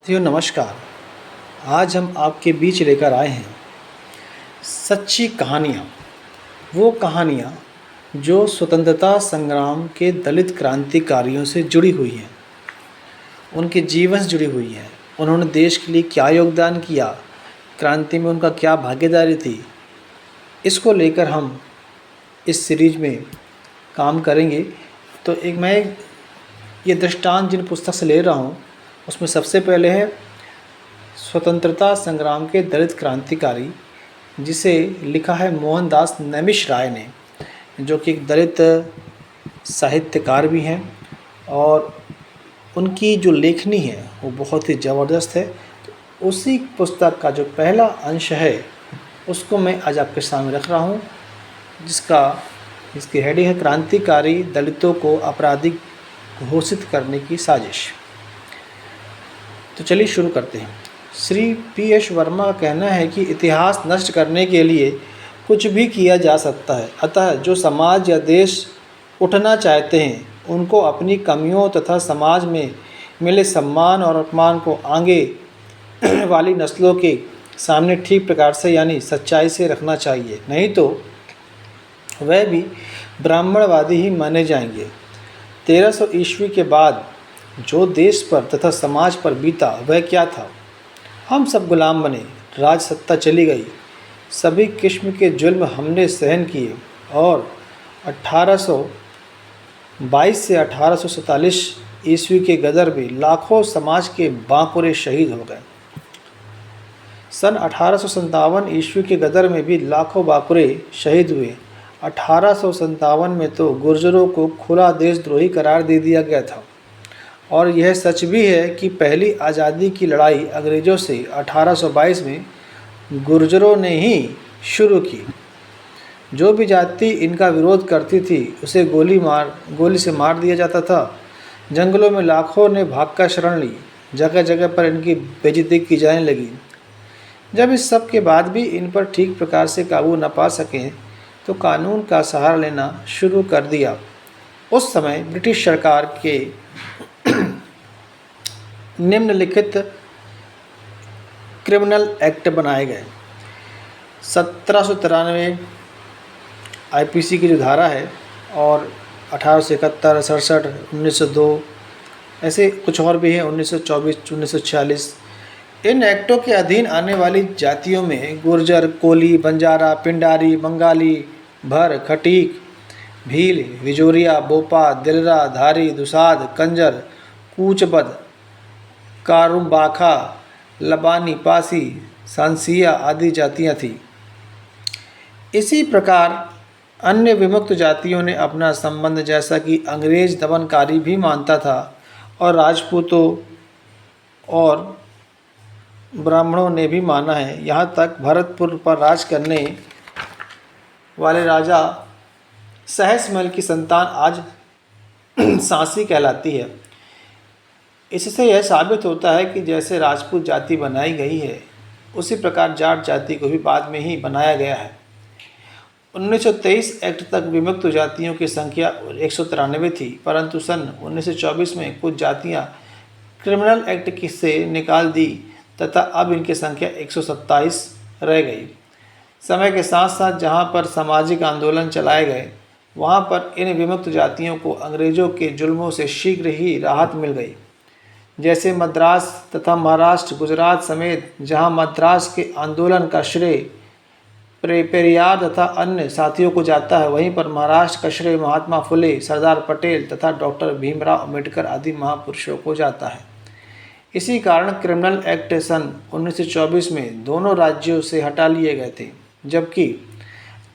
साथियों नमस्कार। आज हम आपके बीच लेकर आए हैं सच्ची कहानियाँ। वो कहानियाँ जो स्वतंत्रता संग्राम के दलित क्रांतिकारियों से जुड़ी हुई हैं, उनके जीवन से जुड़ी हुई हैं। उन्होंने देश के लिए क्या योगदान किया, क्रांति में उनका क्या भागीदारी थी, इसको लेकर हम इस सीरीज में काम करेंगे। तो मैं ये दृष्टांत जिन पुस्तक से ले रहा हूँ उसमें सबसे पहले है स्वतंत्रता संग्राम के दलित क्रांतिकारी, जिसे लिखा है मोहनदास नैमिष राय ने, जो कि एक दलित साहित्यकार भी हैं और उनकी जो लेखनी है वो बहुत ही ज़बरदस्त है। तो उसी पुस्तक का जो पहला अंश है उसको मैं आज आपके सामने रख रहा हूँ, जिसकी हेडिंग है क्रांतिकारी दलितों को आपराधिक घोषित करने की साजिश। तो चलिए शुरू करते हैं। श्री पी.एस. वर्मा का कहना है कि इतिहास नष्ट करने के लिए कुछ भी किया जा सकता है, अतः जो समाज या देश उठना चाहते हैं उनको अपनी कमियों तथा समाज में मिले सम्मान और अपमान को आगे वाली नस्लों के सामने ठीक प्रकार से यानी सच्चाई से रखना चाहिए, नहीं तो वह भी ब्राह्मणवादी ही माने जाएंगे। 1300 ईस्वी के बाद जो देश पर तथा समाज पर बीता वह क्या था? हम सब गुलाम बने, राज सत्ता चली गई, सभी किस्म के जुल्म हमने सहन किए और 1822 से 1847 ईस्वी के गदर में लाखों समाज के बांकुरे शहीद हो गए। सन 1857 ईस्वी के गदर में भी लाखों बांकुरे शहीद हुए। 1857 में तो गुर्जरों को खुला देशद्रोही करार दे दिया गया था। और यह सच भी है कि पहली आज़ादी की लड़ाई अंग्रेज़ों से 1822 में गुर्जरों ने ही शुरू की। जो भी जाति इनका विरोध करती थी उसे गोली से मार दिया जाता था। जंगलों में लाखों ने भागकर शरण ली, जगह जगह पर इनकी बेइज्जती की जाने लगी। जब इस सब के बाद भी इन पर ठीक प्रकार से काबू न पा सकें तो कानून का सहारा लेना शुरू कर दिया। उस समय ब्रिटिश सरकार के निम्नलिखित क्रिमिनल एक्ट बनाए गए। 1793 आईपीसी की जो धारा है और 1871, 67, 1902 ऐसे कुछ और भी हैं, 1924, 1946। इन एक्टों के अधीन आने वाली जातियों में गुर्जर, कोली, बंजारा, पिंडारी, बंगाली, भर, खटीक, भील, विजोरिया, बोपा, दिलरा, धारी, दुसाध, कंजर, कूचबद, कारुम्बाखा, लबानी, पासी, सांसिया आदि जातियां थीं। इसी प्रकार अन्य विमुक्त जातियों ने अपना संबंध, जैसा कि अंग्रेज दमनकारी भी मानता था, और राजपूतों और ब्राह्मणों ने भी माना है। यहाँ तक भरतपुर पर राज करने वाले राजा सहसमल की संतान आज सांसी कहलाती है। इससे यह साबित होता है कि जैसे राजपूत जाति बनाई गई है उसी प्रकार जाट जाति को भी बाद में ही बनाया गया है। 1923 एक्ट तक विमुक्त जातियों की संख्या 193 थी, परंतु सन 1924 में कुछ जातियां क्रिमिनल एक्ट से निकाल दी तथा अब इनकी संख्या 127 रह गई। समय के साथ साथ जहां पर सामाजिक आंदोलन चलाए गए वहां पर इन विमुक्त जातियों को अंग्रेज़ों के जुल्मों से शीघ्र ही राहत मिल गई। जैसे मद्रास तथा महाराष्ट्र, गुजरात समेत जहां मद्रास के आंदोलन का श्रेय पेरियार तथा अन्य साथियों को जाता है, वहीं पर महाराष्ट्र का श्रेय महात्मा फुले, सरदार पटेल तथा डॉक्टर भीमराव अम्बेडकर आदि महापुरुषों को जाता है। इसी कारण क्रिमिनल एक्ट सन 1924 में दोनों राज्यों से हटा लिए गए थे, जबकि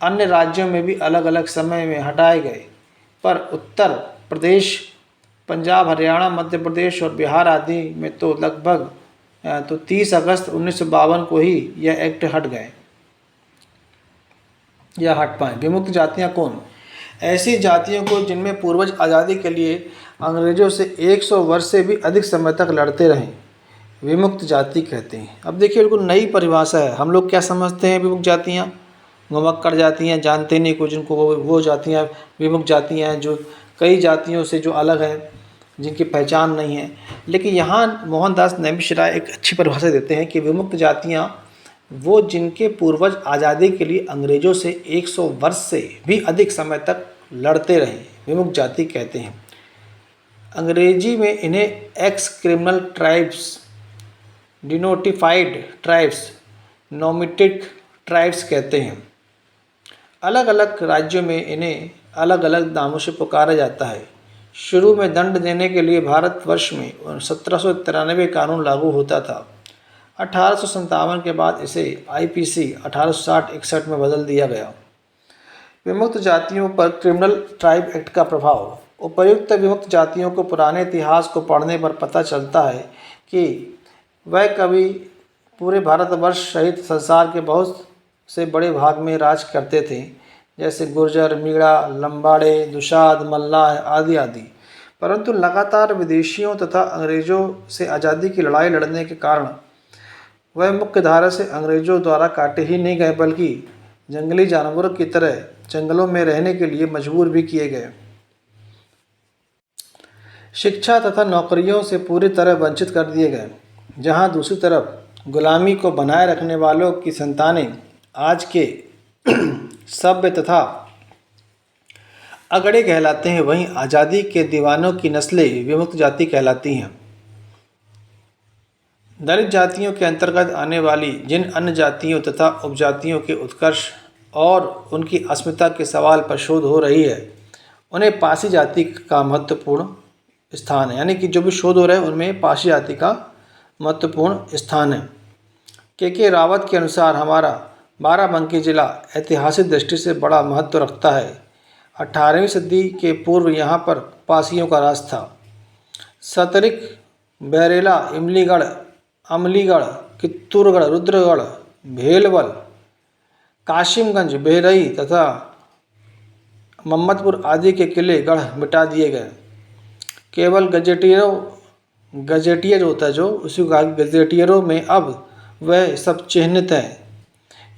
अन्य राज्यों में भी अलग अलग समय में हटाए गए, पर उत्तर प्रदेश, पंजाब, हरियाणा, मध्य प्रदेश और बिहार आदि में तो लगभग 30 अगस्त 1952 को ही यह एक्ट हट गए या हट पाए। विमुक्त जातियां कौन? ऐसी जातियों को जिनमें पूर्वज आज़ादी के लिए अंग्रेज़ों से 100 वर्ष से भी अधिक समय तक लड़ते रहे, विमुक्त जाति कहते हैं। अब देखिए बिल्कुल नई परिभाषा है। हम लोग क्या समझते हैं विमुक्त जातियाँ? घुमक्कड़ जातियाँ, जानते नहीं कुछ, जिनको वो जातियाँ विमुक्त जातियाँ हैं जो कई जातियों से जो अलग हैं। जिनकी पहचान नहीं है। लेकिन यहाँ मोहनदास नेमिष राय एक अच्छी परिभाषा देते हैं कि विमुक्त जातियाँ वो जिनके पूर्वज आज़ादी के लिए अंग्रेज़ों से 100 वर्ष से भी अधिक समय तक लड़ते रहे, विमुक्त जाति कहते हैं। अंग्रेजी में इन्हें ex criminal tribes, denotified tribes, nomadic tribes कहते हैं। अलग अलग राज्यों में इन्हें अलग अलग नामों से पुकारा जाता है। शुरू में दंड देने के लिए भारतवर्ष में 1793 कानून लागू होता था। 1857 के बाद इसे आईपीसी 1860-61 में बदल दिया गया। विमुक्त जातियों पर क्रिमिनल ट्राइब एक्ट का प्रभाव। उपर्युक्त विमुक्त जातियों को पुराने इतिहास को पढ़ने पर पता चलता है कि वह कभी पूरे भारतवर्ष सहित संसार के बहुत से बड़े भाग में राज करते थे, जैसे गुर्जर, मीणा, लंबाड़े, दुशाद, मल्लाह आदि आदि। परंतु लगातार विदेशियों तथा अंग्रेज़ों से आज़ादी की लड़ाई लड़ने के कारण वह मुख्य धारा से अंग्रेज़ों द्वारा काटे ही नहीं गए, बल्कि जंगली जानवरों की तरह जंगलों में रहने के लिए मजबूर भी किए गए। शिक्षा तथा नौकरियों से पूरी तरह वंचित कर दिए गए। जहाँ दूसरी तरफ गुलामी को बनाए रखने वालों की संतानें आज के सभ्य तथा अगड़े कहलाते हैं, वहीं आज़ादी के दीवानों की नस्लें विमुक्त जाति कहलाती हैं। दलित जातियों के अंतर्गत आने वाली जिन अन्य जातियों तथा उपजातियों के उत्कर्ष और उनकी अस्मिता के सवाल पर शोध हो रही है, उन्हें पासी जाति का महत्वपूर्ण स्थान है। यानी कि जो भी शोध हो रहा है उनमें पासी जाति का महत्वपूर्ण स्थान है। के रावत के अनुसार हमारा बाराबंकी जिला ऐतिहासिक दृष्टि से बड़ा महत्व रखता है। 18वीं सदी के पूर्व यहाँ पर पासियों का राज था। सतरिक, बैरेला, इमलीगढ़, अमलीगढ़, कित्तूरगढ़, रुद्रगढ़, भेलवल, काशिमगंज, बेरई तथा मोहम्मदपुर आदि के किले गढ़ मिटा दिए गए। केवल गजेटियर होता है जो उसी का गजेटियरों में अब वह सब चिह्नित हैं।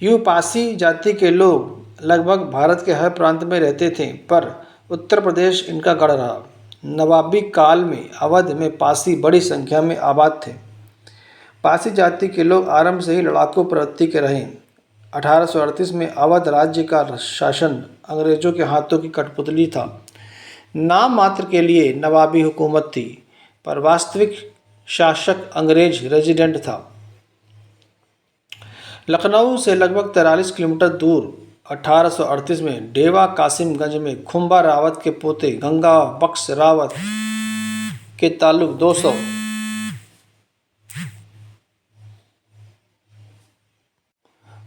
यूँ पासी जाति के लोग लगभग भारत के हर प्रांत में रहते थे, पर उत्तर प्रदेश इनका गढ़ रहा। नवाबी काल में अवध में पासी बड़ी संख्या में आबाद थे। पासी जाति के लोग आरंभ से ही लड़ाकू प्रवृत्ति के रहे। 1838 में अवध राज्य का शासन अंग्रेजों के हाथों की कठपुतली था। नाम मात्र के लिए नवाबी हुकूमत थी, पर वास्तविक शासक अंग्रेज रेजिडेंट था। लखनऊ से लगभग 43 किलोमीटर दूर 1838 में डेवा कासिमगंज में खुम्बा रावत के पोते गंगा बख्श रावत के ताल्लुक 200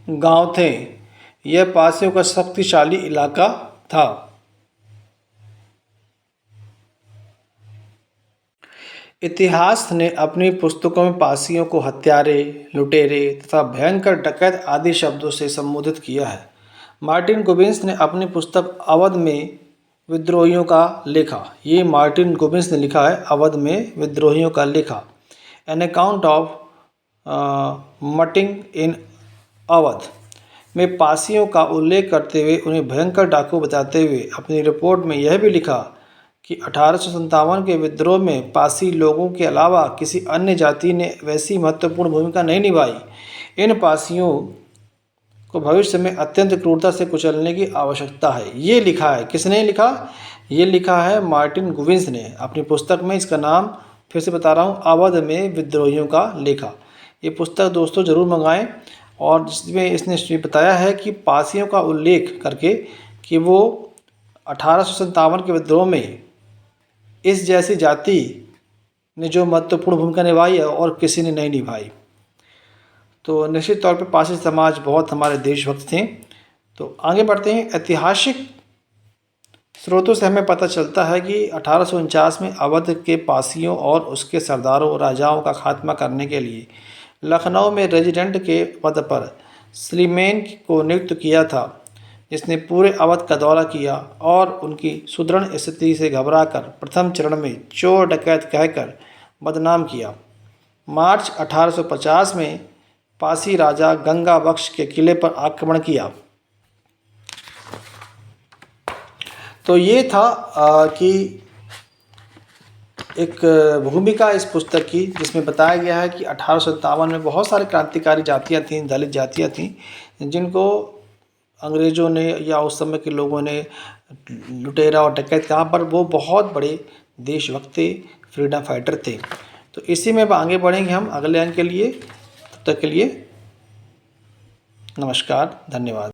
गांव थे। यह पासियों का शक्तिशाली इलाका था। इतिहास ने अपनी पुस्तकों में पासियों को हत्यारे, लुटेरे तथा भयंकर डकैत आदि शब्दों से संबोधित किया है। मार्टिन गुबिन्स ने अपनी पुस्तक अवध में विद्रोहियों का लेखा, ये मार्टिन गुबिन्स ने लिखा है, अवध में विद्रोहियों का लेखा, एन अकाउंट ऑफ मटिंग इन अवध में पासियों का उल्लेख करते हुए उन्हें भयंकर डाकू बताते हुए अपनी रिपोर्ट में यह भी लिखा कि 1857 के विद्रोह में पासी लोगों के अलावा किसी अन्य जाति ने वैसी महत्वपूर्ण भूमिका नहीं निभाई। इन पासियों को भविष्य में अत्यंत क्रूरता से कुचलने की आवश्यकता है। ये लिखा है, किसने लिखा? ये लिखा है मार्टिन गुबिन्स ने अपनी पुस्तक में। इसका नाम फिर से बता रहा हूँ, अवध में विद्रोहियों का लेखा। ये पुस्तक दोस्तों ज़रूर मंगाएं, और जिसमें इसने बताया है कि पासियों का उल्लेख करके कि वो 1857 के विद्रोह में इस जैसी जाति ने जो महत्वपूर्ण भूमिका निभाई है और किसी ने नहीं निभाई। तो निश्चित तौर पे पासी समाज बहुत हमारे देशभक्त थे। तो आगे बढ़ते हैं। ऐतिहासिक स्रोतों से हमें पता चलता है कि 1849 में अवध के पासियों और उसके सरदारों राजाओं का खात्मा करने के लिए लखनऊ में रेजिडेंट के पद पर स्लीमेन को नियुक्त किया था, जिसने पूरे अवध का दौरा किया और उनकी सुदृढ़ स्थिति से घबराकर प्रथम चरण में चोर डकैत कहकर बदनाम किया। मार्च 1850 में पासी राजा गंगा बख्श के किले पर आक्रमण किया। तो ये था कि एक भूमिका इस पुस्तक की, जिसमें बताया गया है कि 1857 में बहुत सारे क्रांतिकारी जातियाँ थीं, दलित जातियाँ थीं, जिनको अंग्रेज़ों ने या उस समय के लोगों ने लुटेरा और डकैत कहा, पर वो बहुत बड़े देशभक्त थे, फ्रीडम फाइटर थे। तो इसी में अब आगे बढ़ेंगे हम अगले अंक के लिए। तब तक के लिए नमस्कार, धन्यवाद।